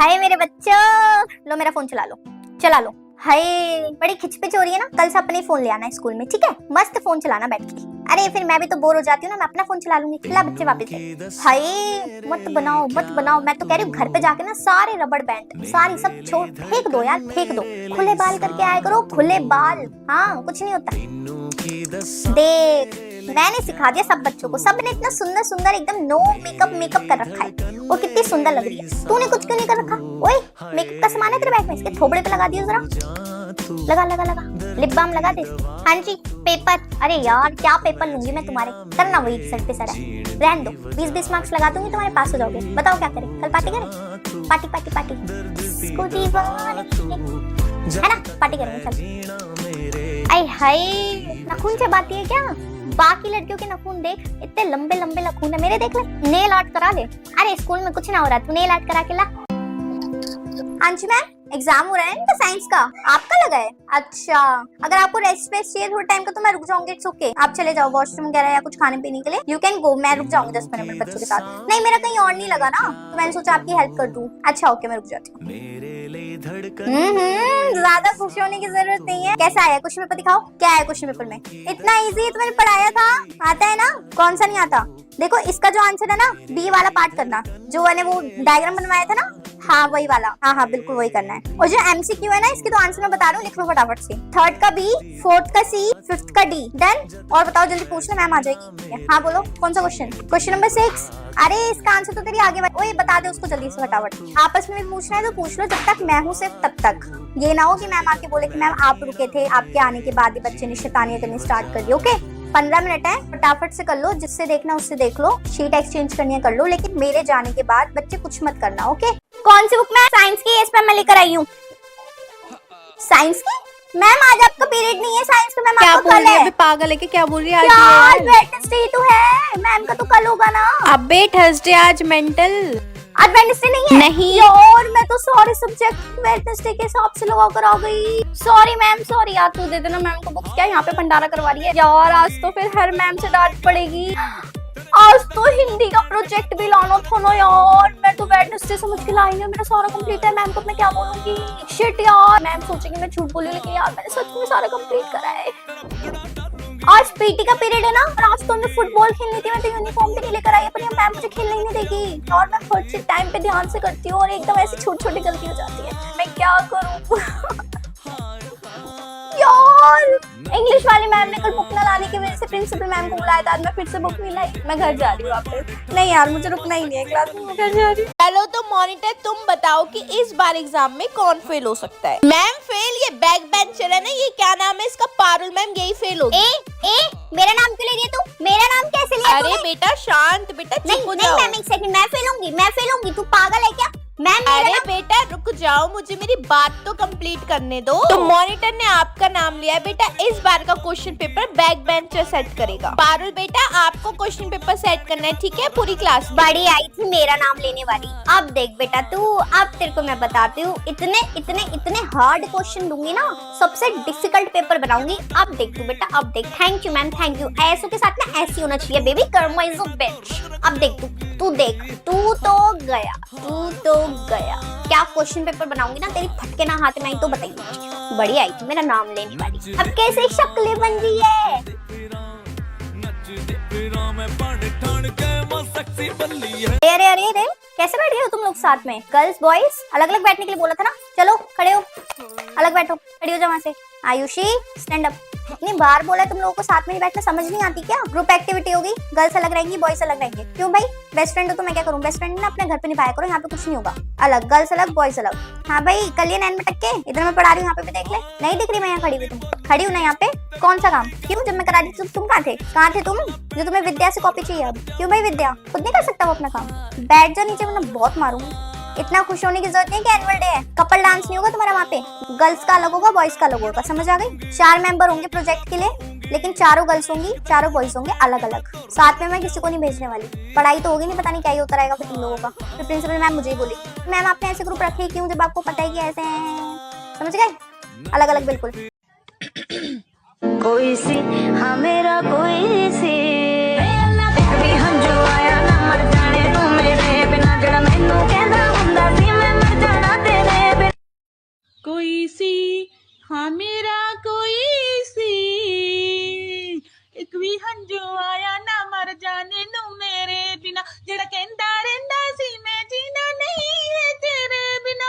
हाय मेरे बच्चों, लो मेरा फोन चला लो, चला लो। हाय बड़ी खिचपिच हो रही है ना, कल से अपने फोन ले आना है स्कूल में, ठीक है? मस्त फोन चलाना बैठ के। अरे फिर मैं भी तो बोर हो जाती हूँ ना, मैं अपना फोन चला लूंगी। खिला बच्चे वापस से। हाय मत बनाओ मत बनाओ, मैं तो कह रही हूँ घर पे जाके ना सारे रबड़ बैंड सारी सब छोड़ फेंक दो यार, फेंक दो। खुले बाल करके आया करो, खुले बाल। हाँ कुछ नहीं होता। देख मैंने सिखा दिया सब बच्चों को, सबने इतना सुंदर सुंदर एकदम नो मेकअप कर रखा है, वो कितनी सुंदर लग रही है। तूने कुछ क्यों नहीं कर रखा? ओए मेकअप का सामान है तेरे बैग में, इसके थोबड़े पे लगा दियो जरा। लगा लगा लगा, लिप बाम लगा दे। हाँ जी पेपर, अरे यार क्या पेपर लूंगी मैं तुम्हारे, करना वही सर पे सर है। रहने दो, 20-20 मार्क्स लगा दूंगी, तुम्हारे पास हो जाओगे। बताओ क्या करें, कल पार्टी करें? पार्टी पार्टी पार्टी स्कूटी है ना, पार्टी करेंगे चल। आई हाय नाखून चबाती है क्या? बाकी लड़कियों के नाखून देख, इतने लंबे लंबे नाखून है, मेरे देख ले। नेल आर्ट करा ले। अरे स्कूल में कुछ ना हो रहा, तू नेल आर्ट करा के ला। अंशु मैम एग्जाम हो रहा है इनका साइंस का, आपका लगा है? अच्छा अगर आपको रेस्ट स्पेस चाहिए थोड़ा टाइम का तो मैं रुक जाऊंगी, इट्स ओके। आप चले जाओ वॉशरूम वगैरह या कुछ खाने पीने के लिए, यू कैन गो। मैं रुक जाऊंगी 10 मिनट बच्चों के साथ। नहीं मेरा कहीं और नहीं लगा ना, तो मैंने सोचा आपकी हेल्प कर दूं। अच्छा ओके मैं रुक जाती हूँ। ज्यादा खुश होने की जरूरत नहीं है। कैसा आया क्वेश्चन पेपर, दिखाओ क्या है क्वेश्चन पेपर में। इतना इजी है, तो मैंने पढ़ाया था, आता है ना। कौन सा नहीं आता? देखो इसका जो आंसर है ना, बी वाला पार्ट करना, जो मैंने वो डायग्राम बनवाया था ना, हाँ वही वाला, हाँ बिल्कुल वही करना है। और जो एमसीक्यू है ना, इसकी तो आंसर मैं बता रहा हूँ, लिख लो फटाफट से। 3rd का बी, 4th का सी, 5th का डी। डन। और बताओ जल्दी पूछ लो, मैम आ जाएगी। हाँ बोलो कौन सा क्वेश्चन? Question number 6। अरे इसका आंसर तो तेरी आगे ओए बता दे उसको जल्दी से फटाफट। आपस में पूछना है तो पूछ लो, जब तक मैं हूँ सिर्फ तब तक। ये ना हो कि मैम आके बोले कि मैम आप रुके थे, आपके आने के बाद ही बच्चे ने शैतानियां करनी स्टार्ट कर दी। ओके 15 मिनट है, फटाफट से कर लो, जिससे देखना उससे देख लो, शीट एक्सचेंज करनी है कर लो, लेकिन मेरे जाने के बाद बच्चे कुछ मत करना। ओके कौन सी बुक मैम? साइंस की, इस पे मैं लेकर आई हूँ। साइंस की? मैम आज आपका पीरियड नहीं है साइंस का। मैम क्या आपका बोल कल रही है? है। पागल है कि क्या बोल रही है? आज वेडनेसडे तो है, मैम का तो कल होगा ना। अबे थर्सडे आज मेंटल। आज वेडनेसडे नहीं है? नहीं यार मैं तो सॉरी सब्जेक्ट वेडनेसडे के हिसाब से लगा कर आ गई। Sorry ma'am sorry. यार तू दे देना मैम को बुक्स। क्या यहाँ पे भंडारा करवा रही है यार? आज तो फिर हर मैम से डांट पड़ेगी। आज तो हिंदी का प्रोजेक्ट भी लाना था ना यार, मैं तो वेडनेसडे समझ के लाई हूँ, मेरा सारा कंप्लीट है। मैम को मैं क्या बोलूंगी? शिट यार, मैम सोचेंगे मैं झूठ बोली, लेकिन यार मैंने सच में सारा कंप्लीट करा है। आज पीटी का पीरियड है ना, और आज तो मैं फुटबॉल खेलनी थी, मैं तो यूनिफॉर्म भी नहीं लेकर आई, पर मैम मुझे खेलने ही नहीं देगी। और मैं हर चीज टाइम पे ध्यान से करती हूँ, और एकदम ऐसी छोटी छोटी गलती हो जाती है, मैं क्या करूँ? यार इंग्लिश वाली मैम ने कल बुक न लाने की वजह से प्रिंसिपल मैम को बुलाया था, आज मैं फिर से बुक नहीं लाई। मैं घर जा रही हूँ वापस। नहीं यार मुझे रुकना ही नहीं है क्लास में, मैं घर जा रही हूँ। चलो तो मॉनिटर तुम बताओ कि इस बार एग्जाम में कौन फेल हो सकता है? Ma'am fail? ये बैक बेंचर है ना, ये क्या नाम है इसका? पारुल मैम, यही फेल होगी। मेरा नाम क्यों ले रही है तू? मेरा नाम कैसे लिया? अरे बेटा शांत, बेटा चुप हो जाओ। मैम एक सेकंड, मैं फेल होंगी, तू पागल है क्या? मैम अरे बेटा रुक जाओ, मुझे मेरी बात तो कंप्लीट करने दो। तो मॉनिटर ने आपका नाम लिया है बेटा, इस बार का question paper back bencher set करेगा। पारुल बेटा आपको क्वेश्चन पेपर सेट करना है, ठीक है? पूरी क्लास बड़ी आई थी मेरा नाम लेने वाली। अब देख बेटा तू, अब तेरे को मैं बताती हूँ, इतने इतने इतने हार्ड क्वेश्चन दूंगी ना, सबसे डिफिकल्ट पेपर बनाऊंगी। अब देख तू बेटा, अब देख। Thank you ma'am, thank you. ऐसो के साथ ना ऐसी होना चाहिए बेबी, कर्मा इज अ बिच। अब देख तू देख, तू तो गया। क्या क्वेश्चन पेपर बनाऊंगी ना, तेरी फटके ना हाथ में आई तो बताइए। बड़ी आई थी मेरा नाम लेने वाली, अब कैसे शक्लें बन रही है। अरे अरे अरे कैसे बैठ गए हो तुम लोग साथ में? गर्ल्स बॉयज अलग अलग बैठने के लिए बोला था ना। चलो खड़े हो, अलग बैठो, खड़ी हो जाओ वहां से। Ayushi stand up. इतनी बार बोला तुम लोगों को साथ में नहीं बैठना, समझ नहीं आती क्या? ग्रुप एक्टिविटी होगी, गर्ल्स अलग रहेंगी, बॉयज अलग रहेंगे। क्यों भाई? बेस्ट फ्रेंड हो तो मैं क्या करूं? बेस्ट फ्रेंड ना अपने घर पे निभाया करो, यहाँ पे कुछ नहीं होगा। अलग गर्ल्स अलग बॉयज अलग। हाँ भाई कल ये नैन में टक्के, इधर मैं पढ़ा रही हूँ, यहाँ पे भी देख ले। नहीं दिख रही मैं यहाँ खड़ी हुई? तुम खड़ी हूँ ना यहाँ पे, कौन सा काम? क्यों जब मैं करा रही थी तुम कहाँ थे? कहाँ थे तुम जो तुम्हें विद्या से कॉपी चाहिए? अब क्यों भाई? विद्या खुद नहीं कर सकता वो अपना काम? बैठ जा नीचे वरना बहुत मारूंगी। इतना खुश होने की जरूरत नहीं है कि एनुअल डे है। कपल डांस नहीं होगा तुम्हारा वहाँ पे, गर्ल्स का अलग होगा, बॉयज का अलग होगा, समझ आ गई? 4 मेंबर होंगे प्रोजेक्ट के लिए, लेकिन 4 गर्ल्स होंगी, 4 बॉयज होंगे अलग अलग। साथ में मैं किसी को नहीं भेजने वाली। पढ़ाई तो होगी नहीं, पता नहीं क्या ही होता रहेगा फिर तुम लोगों का। फिर प्रिंसिपल मैम मुझे ही बोली, मैम आपने ऐसे ग्रुप रखे क्यों जब आपको पता है कि ऐसे हैं? समझ गए? अलग अलग बिल्कुल। कोई सी हाँ मेरा कोई सी हम जो आया ना मर जाने तू मेरे बिना जड़ा मैनू कहना हुंदा सी मैं मर जाने। हाँ मेरा कोई सी एक भी हंजू आया ना मर जाने नू मेरे बिना जड़ा कहंदा रहंदा सी मैं जीना नहीं है तेरे बिना।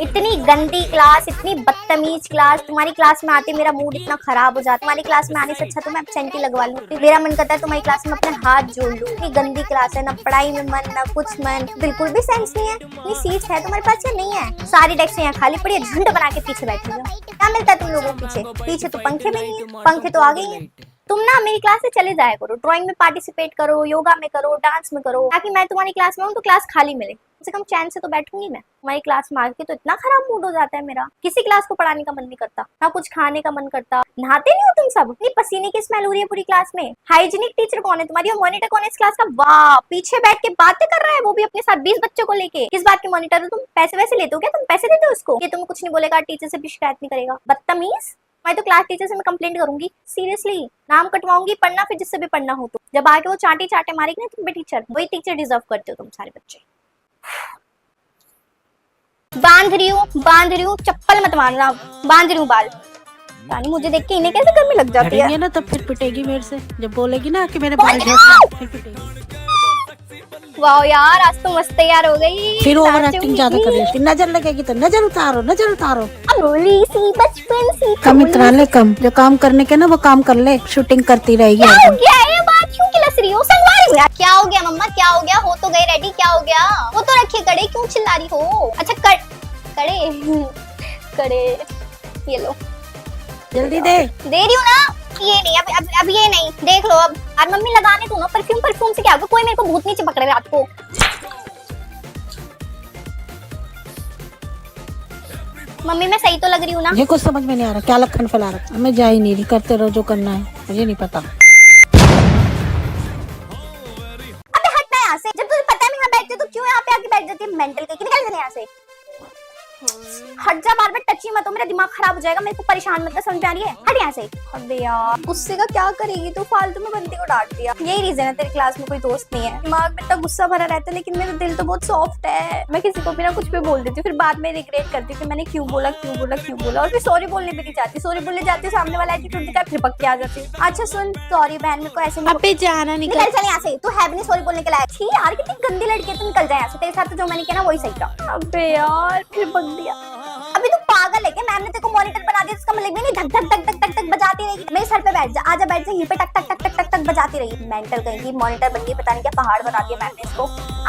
इतनी गंदी क्लास, इतनी बदतमीज क्लास। तुम्हारी क्लास में आते मेरा मूड इतना खराब हो जाता। तुम्हारी क्लास में आने से अच्छा तो मैं एब्सेंटी लगवा लूं। मेरा मन करता है तुम्हारी क्लास में अपने हाथ जोड़ लूं। इतनी गंदी क्लास है, ना पढ़ाई में मन ना कुछ मन, बिल्कुल भी सेंस नहीं है। इतनी सीट्स है तुम्हारे पास या नहीं है? सारी डेस्क यहाँ खाली पड़ी है, झुंड बना के पीछे बैठी हो। क्या मिलता है तुम लोगों को पीछे? पीछे तो पंखे भी नहीं है, पंखे तो आ गए हैं। तुम ना मेरी क्लास से चले जाया करो, ड्राइंग में पार्टिसिपेट करो, योगा में करो, डांस में करो, ताकि मैं तुम्हारी क्लास में हूँ तो क्लास खाली मिले। कम से कम चैन से तो बैठूंगी मैं। तुम्हारी क्लास में आके तो इतना खराब मूड हो जाता है मेरा, किसी क्लास को पढ़ाने का मन नहीं करता, ना कुछ खाने का मन करता। नहाते नहीं हो तुम सब? इतनी पसीने की स्मेल हो रही है पूरी क्लास में। हाइजीनिक टीचर कौन है तुम्हारी और मॉनिटर कौन है इस क्लास का? वाह, पीछे बैठ के बातें कर रहा है, वो भी अपने साथ 20 बच्चों को लेके। किस बात के मॉनिटर हो तुम? पैसे वैसे लेते हो क्या? तुम पैसे देते हो उसको कि तुम कुछ नहीं बोलेगा, टीचर से भी शिकायत नहीं करेगा? बदतमीज। मैं तो क्लास टीचर से मैं कंप्लेंट करूंगी, सीरियसली नाम कटवाऊंगी, पढ़ना फिर जिससे भी पढ़ना हो तो। जब आके वो चाटे चाटे मारेगी ना तुम भी टीचर, वही टीचर डिजर्व करते हो तुम सारे बच्चे। बांध रही हूँ, चप्पल मत मारना, बांध रही हूँ बाल। रानी मुझे देख के इन्हें कैसे गर्मी लग जाती है ना, तब फिर पिटेगी मेरे से। जब बोलेगी ना कि मेरे बाल झड़ फिर पिटेगी। वाह यार, आज तो मस्त तैयार हो गई। फिर ओवर एक्टिंग ज्यादा कर लेती, नजर लगेगी तो नजर उतारो, नजर उतारो। अमोली सी बचपन सी कम इतना ले, कम जो काम करने के ना वो काम कर ले, शूटिंग करती रहेगी। क्या हो गया? ये बात क्यों किलस रही हो? संगवारी हो यार। क्या हो गया मम्मा, क्या हो गया? हो तो गई रेडी, क्या हो गया? वो तो रखिए कड़े, क्यों चिल्ला रही हो? अच्छा कड़े कड़े ये लो, जल्दी दे रही हूँ ना। ये नहीं, अब ये नहीं, देख लो अब। और मम्मी लगाने दो ना, परफ्यूम से क्या होगा? कोई मेरे को भूत नीचे पकड़े रात को। मम्मी मैं सही तो लग रही हूँ ना? ये कुछ समझ में नहीं आ रहा, क्या लखन फैला रहा। मैं जा ही नहीं रही, करते रहो जो करना है, मुझे नहीं पता। अबे हटना यहाँ से, जब तुझे पता है मैं यहाँ बैठती हूँ तो क्यों यहाँ पे आके बैठ जाती है? मेंटल के निकल जा यहाँ से, हट जा। बार बार टची मत हो, मेरा दिमाग खराब हो जाएगा। मेरे को परेशान मत कर, समझ आ रही है? हट यहाँ से। अबे यार, गुस्से का क्या करेगी तू? फालतू में बंदी को डांट दिया। यही रीजन है तेरी क्लास में कोई दोस्त नहीं है। दिमाग में इतना गुस्सा भरा रहता है, लेकिन मेरा दिल तो बहुत सॉफ्ट है। मैं किसी को भी ना कुछ भी बोल देती हूँ, फिर बाद में रिग्रेट करती हूँ कि मैंने क्यों बोला। और फिर सॉरी बोलने भी नहीं चाहती। सॉरी बोलने जाती हूँ, सामने वाला एटीट्यूड दिखाता है, फिर पक के आ जाती हूँ। अच्छा सुन, सॉरी बहन, मेरे को ऐसे अबे जाना निकल चल यहाँ से। तू है भी नहीं सॉरी बोलने के लायक। छी यार, कितनी गंदी लड़की है, तू निकल जा यहाँ से। तेरे साथ तो जो मैंने किया ना वही सही था। अबे यार, फिर बक दिया। अभी तू पागल है क्या? मैम ने तेरे को मॉनिटर बना दिया, इसका मतलब नहीं धक धक धक धक धक धक बजाती रहेगी। मेरे सर पे बैठ जा, आजा बैठ जा यहीं पे, टक टक टक टक टक टक बजाती रहेगी। मेंटल कहीं की मॉनिटर बन गई, पता नहीं क्या पहाड़ बना दिया मैम ने इसको।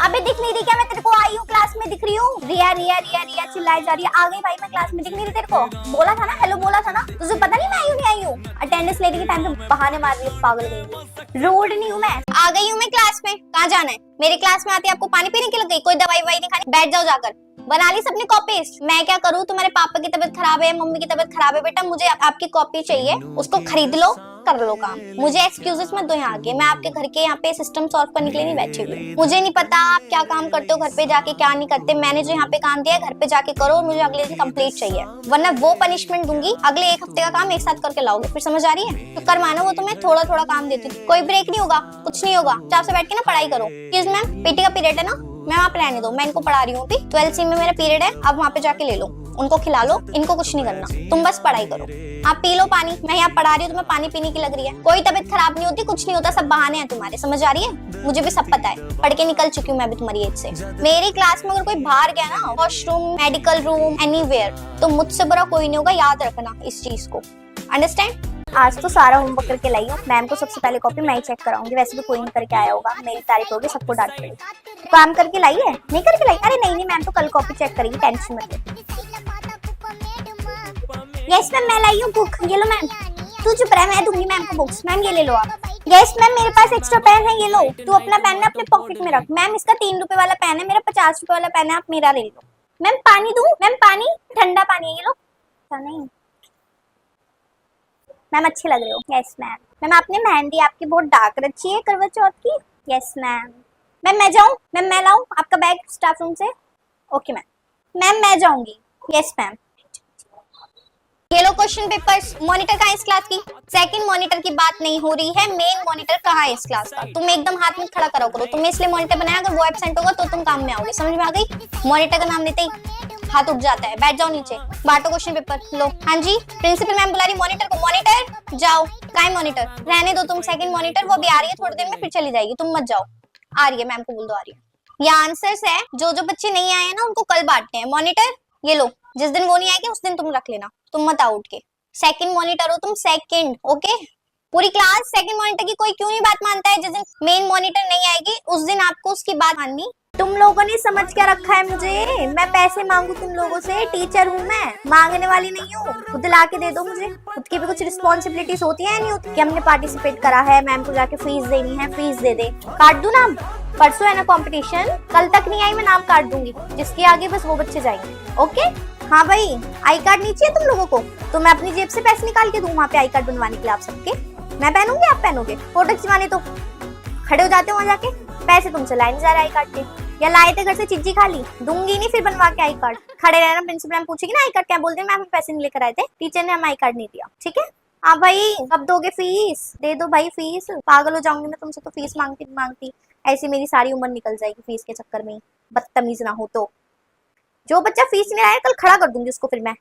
अबे दिख नहीं रही क्या मैं तेरे को? आई हूँ क्लास में, दिख रही हूँ। रिया रिया रिया रिया चिल्लाई जा रही है। आ गई भाई मैं क्लास में, दिख नहीं रही तेरे को? बोला था ना हेलो, बोला था ना तुझे? पता नहीं मैं आई हूँ नहीं आई हूँ? अटेंडेंस लेने के टाइम पे बहाने मार रही है, पागल गई। रोड नहीं हूँ मैं, आ गई हूँ मैं क्लास में। कहाँ जाना है? मेरे क्लास में आती आपको पानी पीने की लग गई? कोई दवाई ववाई नहीं खानी, बैठ जाओ जाकर। बना ली सबने कॉपीज? मैं क्या करूँ? तुम्हारे पापा की तबीयत खराब है, मम्मी की तबीयत खराब है, बेटा मुझे आपकी कॉपी चाहिए, उसको खरीद लो, कर लो काम। मुझे एक्सक्यूजेस मत दो यहाँ आके। मैं आपके घर के यहाँ पे सिस्टम सॉल्व करने के लिए नहीं बैठी हुई। मुझे नहीं पता आप क्या काम करते हो घर पे जाके, क्या नहीं करते। मैंने जो यहाँ पे काम दिया है घर पे जाके करो, और मुझे अगले दिन कंप्लीट चाहिए, वरना वो पनिशमेंट दूंगी। अगले एक हफ्ते का काम एक साथ करके लाओगे, फिर समझ आ रही है? तो कर मानो, वो तो मैं थोड़ा थोड़ा काम देती हूँ। कोई ब्रेक नहीं होगा, कुछ नहीं होगा, चाप से बैठ के ना पढ़ाई करो। प्लीज मैम, पीटी का पीरियड है ना, मैं वहाँ पे रहने दो, मैं इनको पढ़ा रही हूँ अभी। 12th में मेरा पीरियड है, अब वहाँ पे जाके ले लो, उनको खिला लो, इनको कुछ नहीं करना, तुम बस पढ़ाई करो। आप पी लो पानी, मैं यहाँ पढ़ा रही हूँ, तुम्हें पानी पीने की लग रही है। कोई तबीयत खराब नहीं होती, कुछ नहीं होता, सब बहाने हैं तुम्हारे, समझ आ रही है? मुझे भी सब पता है, पढ़ के निकल चुकी हूँ मैं भी तुम्हारी एज से। मेरी क्लास में अगर कोई बाहर गया ना, वॉशरूम, मेडिकल रूम, एनीवेयर, तो मुझसे बुरा कोई नहीं होगा, याद रखना इस चीज को, अंडरस्टैंड? आज तो सारा होमवर्क करके लाई हूँ। मैम को सबसे पहले कॉपी मैं ही चेक कराऊंगी, वैसे भी कोई नहीं करके आया होगा, मेरी तारीफ होगी, सबको डांट पड़ेगी। तो काम करके लाई है? नहीं करके लाई? अरे नहीं मैम तो कल कॉपी चेक करेगी, टेंशन मत ले। यस मैम मैं लाई हूँ बुक, ये लो मैम। तू चुप रह, मैं दूंगी मैम को बुक्स। मैम ये ले लो आप। यस मैम मेरे पास एक्स्ट्रा पेन है, ये लो। तू अपना पेन ना अपने पॉकेट में रख। मैम इसका 3 रुपए वाला पेन है, मेरा 50 रुपए वाला पेन है, आप मेरा ले लो। मैम पानी दूं? मैम पानी, ठंडा पानी है, ये लो। नहीं मैम अच्छी लग रही हो। Yes ma'am. मैम आपने मेहंदी आपकी बहुत डार्क रखी है करवा चौथ की। Yes ma'am. मैम मैं जाऊँ? मैम मैं लाऊं आपका बैग स्टाफ रूम से? Okay ma'am. मैम मैं जाऊंगी। Yes ma'am. ये लो क्वेश्चन पेपर्स। मॉनिटर कहाँ है इस क्लास की? सेकंड मॉनिटर की बात नहीं हो रही है, मेन मॉनिटर कहाँ है इस क्लास का? तुम एकदम हाथ में खड़ा करो। तुमने इसलिए मॉनिटर बनाया, अगर वो एब्सेंट होगा तो तुम काम में आओगे, समझ में आ गई? मॉनिटर का नाम लेते ही हाथ उठ जाता है। बैठ जाओ नीचे, बांटो क्वेश्चन पेपर। लो, हाँ जी प्रिंसिपल मैम बुला रही मॉनिटर को। मॉनिटर जाओ। काय मॉनिटर? रहने दो तुम सेकंड मॉनिटर, वो अभी आ रही है थोड़ी देर में, फिर चली जाएगी, तुम मत जाओ। आ रही है, मैम को बोल दो आ रही है। ये आंसर्स है, जो जो बच्चे नहीं आए ना उनको कल बांटते हैं। मॉनिटर ये लो, जिस दिन वो नहीं आएगी उस दिन तुम रख लेना, तुम मत आओ उठ के। सेकंड मॉनिटर हो तुम, सेकंड, ओके। पूरी क्लास सेकंड मॉनिटर की कोई क्यों नहीं बात मानता है? जिस दिन मेन मॉनिटर नहीं आएगी उस दिन आपको उसकी बात माननी। तुम लोगों ने समझ क्या रखा है मुझे? मैं पैसे मांगू तुम लोगों से? टीचर हूँ मैं, मांगने वाली नहीं हूँ। खुद ला के दे दो मुझे। खुद की भी कुछ रिस्पॉन्सिबिलिटीज होती है नहीं होती कि हमने पार्टिसिपेट करा है, मैम को जाके फीस देनी है, फीस दे दे। काट दूं नाम? परसों है ना कंपटीशन, कल तक नहीं आई मैं नाम काट दूंगी। जिसके आगे बस वो बच्चे जाएंगे, ओके। हाँ भाई, आई कार्ड नहीं चाहिए तुम लोगों को तो मैं अपनी जेब से पैसे निकाल के दूं वहाँ पे आई कार्ड बनवाने के लिए आप सबके। मैं पहनूंगी, आप पहनोगे? फोटो खिंचवाने तो खड़े हो जाते हो वहाँ जाके। पैसे तुमसे लाए नहीं जा रहे आई कार्ड के, या लाए थे घर से चिज्जी खा ली? दूंगी नहीं फिर बनवा के आई कार्ड। खड़े रहना, प्रिंसिपल मैम पूछेगी ना आई कार्ड क्या, बोल दे मैम पैसे नहीं लेकर आए थे, टीचर ने हमें आई कार्ड नहीं दिया, ठीक है। हाँ भाई, कब दोगे फीस? दे दो भाई फीस। पागल हो जाऊंगी मैं तुमसे तो, फीस मांगती मांगती ऐसी मेरी सारी उम्र निकल जाएगी फीस के चक्कर में। बदतमीज ना हो तो। जो बच्चा फीस नहीं लाया कल खड़ा कर दूंगी उसको फिर मैं।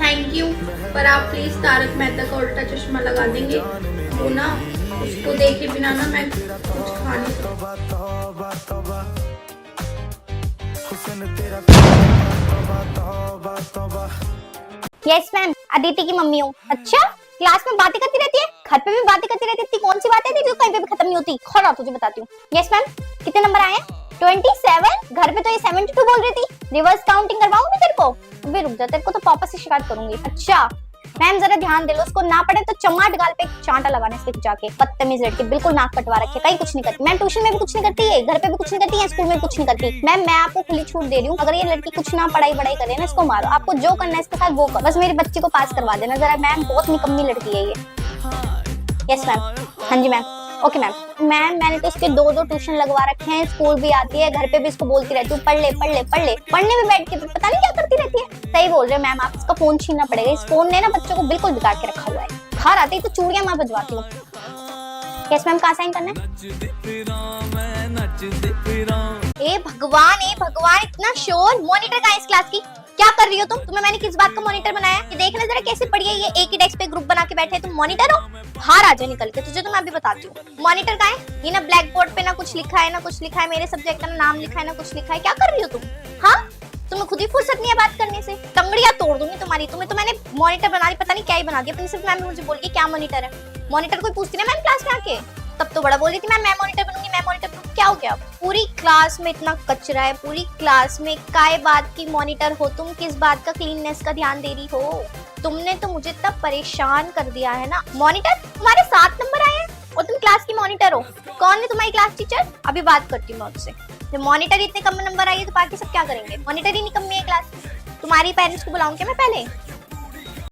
थैंक यू, पर आप प्लीज तारक मेहता का उल्टा चश्मा लगा देंगे। वो ना उसको देखे बिना ना मैं कुछ खा नहीं सकती। यस मैम, अदिति की मम्मी हूँ। अच्छा, क्लास में बातें करती रहती है, घर पे भी बातें करती रहती है। कौन सी बातें थी जो कहीं पे भी खत्म नहीं होती? खड़ा तुझे बताती हूँ। यस मैम, कितने नंबर आए हैं? 27। घर पे तो ये 72 बोल रही थी। रिवर्स काउंटिंग करवाऊं मैं तेरे को? अबे रुक जा, तेरे को तो पापा से शिकायत करूंगी। अच्छा मैम जरा ध्यान दे लो, उसको ना पड़े तो चमाट गाल पे चांटा लगाने इसके जाके। बदतमीज लड़के, बिल्कुल नाक कटवा रखे, कहीं कुछ नहीं करती। मैम ट्यूशन में भी कुछ नहीं करती है, घर पे भी कुछ नहीं करती है, स्कूल में भी कुछ नहीं करती। मैम मैं आपको खुली छूट दे रही हूँ, अगर ये लड़की कुछ ना पढ़ाई करे ना, इसको मारो। आपको जो करना है इसके साथ वो करो, बस मेरे बच्चे को पास करवा देना जरा। मैम बहुत निकम्मी लड़की है ये। Yes ma'am. हाँ जी मैम, ओके मैम। मैम मैंने तो इसके 2 ट्यूशन लगवा रखे हैं, स्कूल भी आती है, घर पे भी इसको बोलती रहती हूँ पढ़ ले पढ़ ले पढ़ ले। पढ़ने में बैठ के पता नहीं क्या करती रहती है। सही बोल रहे हो मैम, आप इसका फोन छीनना पड़ेगा। इस फोन ने ना बच्चों को बिल्कुल बिगाड़ के रखा हुआ है। घर आते ही तो चूड़ियां मैं बजवाती हूँ। यस मैम, कहाँ साइन करना है? ए भगवान, इतना शोर। मॉनिटर कहाँ है इस क्लास की? क्या कर रही हो तुम? तुम्हें मैंने किस बात का मॉनिटर बनाया? ये देखना जरा कैसे पढ़ी है ये। एक ही डेस्क पे ग्रुप बना के बैठे हैं, तुम मॉनिटर हो? बाहर आ जा निकल के, तुझे तो मैं अभी बताती हूँ। मॉनिटर कहाँ है? ये ना ब्लैक बोर्ड पे ना कुछ लिखा है ना कुछ लिखा है, मेरे सब्जेक्ट का नाम लिखा है ना कुछ लिखा है। क्या कर रही हो तुम? हाँ, तुम्हें खुद ही फुर्सत नहीं है बात करने से। टंगड़ियां तोड़ दूंगी तुम्हारी। तुम्हें तो मैंने मॉनिटर बना दी, पता नहीं क्या ही बना दिया। प्रिंसिपल मैम मुझे बोल के क्या मॉनिटर है? मॉनिटर कोई पूछती ना मैम क्लास में आके, तब तो बड़ा बोल रही थी मैं मॉनिटर बनूंगी, मैं मॉनिटर बनूंगी। क्या हो गया? पूरी क्लास में इतना कचरा है, पूरी क्लास में काय बात की मॉनिटर हो तुम? किस बात का क्लीननेस का ध्यान दे रही हो? तुमने तो मुझे इतना परेशान कर दिया है ना। मॉनिटर, तुम्हारे 7 नंबर आए हैं और तुम क्लास की मॉनिटर हो। कौन है तुम्हारी क्लास टीचर? अभी बात करती हूँ मैं उससे। जब मॉनिटर इतने कम नंबर आई है तो बाकी सब क्या करेंगे? मॉनिटर ही निकम्मी है क्लास। तुम्हारी पेरेंट्स को बुलाऊं क्या मैं पहले?